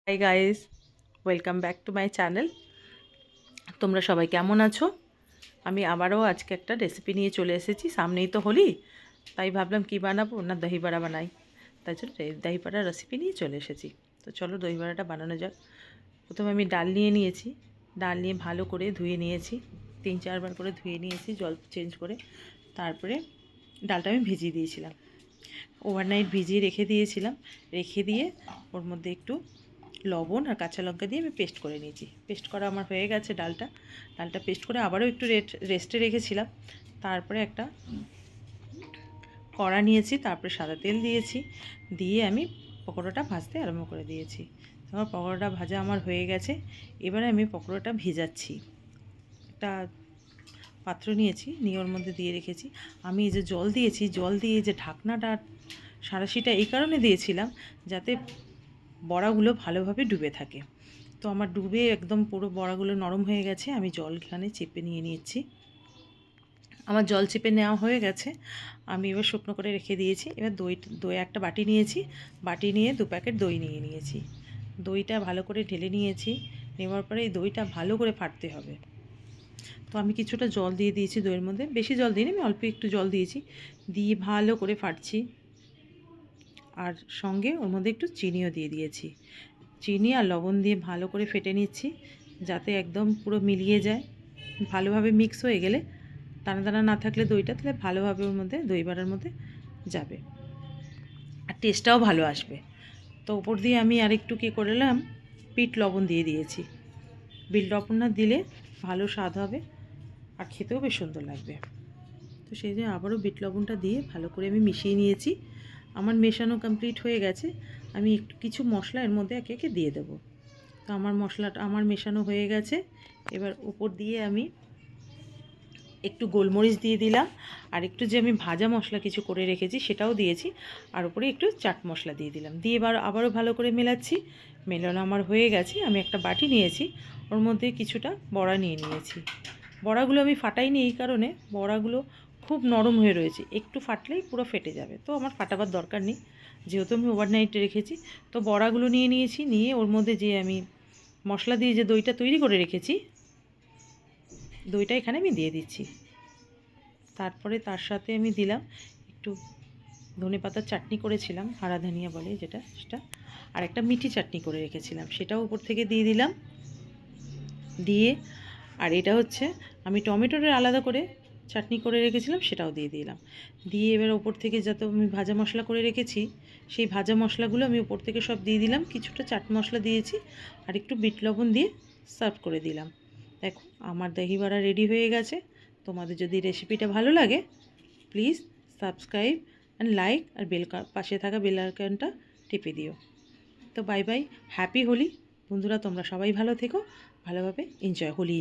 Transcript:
Hi guys, welcome back to my channel. তোমরা সবাই কেমন আছো? আমি আবারও আজকে একটা রেসিপি নিয়ে চলে এসেছি। সামনেই তো হোলি, তাই ভাবলাম কি বানাবো না দহি বড়া বানাই। তাই জন্য দহি বড়ার রেসিপি নিয়ে চলে এসেছি। তো চলো দহি বড়াটা বানানো যাক। প্রথমে আমি ডাল নিয়ে নিয়েছি। ডাল নিয়ে ভালো করে ধুয়ে নিয়েছি, 3-4 বার করে ধুয়ে নিয়েছি জল চেঞ্জ করে। তারপরে ডালটা আমি ভিজিয়ে দিয়েছিলাম, ওভারনাইট ভিজিয়ে রেখে দিয়েছিলাম। রেখে দিয়ে ওর মধ্যে একটু লবণ আর কাঁচা লঙ্কা দিয়ে আমি পেস্ট করে নিয়েছি। পেস্ট করা আমার হয়ে গেছে। ডালটা পেস্ট করে আবারও একটু রেস্টে রেখেছিলাম। তারপরে একটা কড়া নিয়েছি, তারপরে সাদা তেল দিয়েছি, দিয়ে আমি পকোড়াটা ভাজতে আরম্ভ করে দিয়েছি। তারপর পকোড়াটা ভাজা আমার হয়ে গেছে। এবারে আমি পকোড়াটা ভেজাচ্ছি। একটা পাত্র নিয়েছি, নিয়ে ওর মধ্যে দিয়ে রেখেছি। আমি এই যে জল দিয়েছি, জল দিয়ে যে ঢাকনাটা সাঁড়াশিটা এই কারণে দিয়েছিলাম যাতে বড়াগুলো ভালোভাবে ডুবে থাকে। তো আমার ডুবে একদম পুরো বড়াগুলো নরম হয়ে গেছে। আমি জল এখানে চেপে নিয়ে নিচ্ছি। আমার জল চেপে নেওয়া হয়ে গেছে। আমি এবার শুকনো করে রেখে দিয়েছি। এবার দই একটা বাটি নিয়েছি, বাটি নিয়ে 2 প্যাকেট দই নিয়ে নিয়েছি। দইটা ভালো করে ঢেলে নিয়েছি। নেওয়ার পরে এই দইটা ভালো করে ফাটতে হবে। তো আমি কিছুটা জল দিয়ে দিয়েছি দইয়ের মধ্যে, বেশি জল দিইনি, আমি অল্প একটু জল দিয়েছি। দিয়ে ভালো করে ফাটছি। আর সঙ্গে ওর মধ্যে একটু চিনিও দিয়ে দিয়েছি। চিনি আর লবণ দিয়ে ভালো করে ফেটে নিচ্ছি, যাতে একদম পুরো মিলিয়ে যায়। ভালোভাবে মিক্স হয়ে গেলে, দানা দানা না থাকলে দইটা, তাহলে ভালোভাবে ওর মধ্যে দই বড়ার মধ্যে যাবে আর টেস্টটাও ভালো আসবে। তো ওপর দিয়ে আমি আরেকটু কী করলাম, বিট লবণ দিয়ে দিয়েছি। বিট লবণ না দিলে ভালো স্বাদ হবে আর খেতেও বেশ সুন্দর লাগবে। তো সেই জন্য আবারও বিট লবণটা দিয়ে ভালো করে আমি মিশিয়ে নিয়েছি। আমার মেশানো কমপ্লিট হয়ে গেছে। আমি একটু কিছু মশলা এর মধ্যে একে একে দিয়ে দেবো। তো আমার মেশানো হয়ে গেছে। এবার উপর দিয়ে আমি একটু গোলমরিচ দিয়ে দিলাম, আর একটু যে আমি ভাজা মশলা কিছু করে রেখেছি সেটাও দিয়েছি, আর উপরে একটু চাট মশলা দিয়ে দিলাম। দিয়ে এবার আবারও ভালো করে মেলাচ্ছি। মেলানো আমার হয়ে গেছে। আমি একটা বাটি নিয়েছি, ওর মধ্যে কিছুটা বড়া নিয়ে নিয়েছি। বড়াগুলো আমি ফাটাইনি এই কারণে, বড়াগুলো খুব নরম হয়ে রয়েছে, একটু ফাটলেই পুরো ফেটে যাবে। তো আমার ফাটাবার দরকার নেই, যেহেতু আমি ওভারনাইটে রেখেছি। তো বড়াগুলো নিয়ে নিয়েছি, নিয়ে ওর মধ্যে যে আমি মশলা দিয়ে যে দইটা তৈরি করে রেখেছি, দইটা এখানে আমি দিয়ে দিচ্ছি। তারপরে তার সাথে আমি দিলাম একটু ধনেপাতার চাটনি করেছিলাম, হারা ধনিয়া বলে সেটা, আর একটা মিঠি চাটনি করে রেখেছিলাম, সেটাও উপর থেকে দিয়ে দিলাম। দিয়ে আর এটা হচ্ছে আমি টমেটোর আলাদা করে চাটনি করে রেখেছিলাম, সেটাও দিয়ে দিলাম। দিয়ে এবার ওপর থেকে যত আমি ভাজা মশলা করে রেখেছি, সেই ভাজা মশলাগুলো আমি উপর থেকে সব দিয়ে দিলাম। কিছুটা চাট মশলা দিয়েছি, আর একটু বিট লবণ দিয়ে সার্ভ করে দিলাম। দেখো আমার দহি বড়া রেডি হয়ে গেছে। তোমাদের যদি রেসিপিটা ভালো লাগে, প্লিজ সাবস্ক্রাইব অ্যান্ড লাইক, আর পাশে থাকা বেল আইকনটা টিপে দিও। তো বাই বাই, হ্যাপি হোলি বন্ধুরা। তোমরা সবাই ভালো থেকো, ভালোভাবে এনজয় হোলি।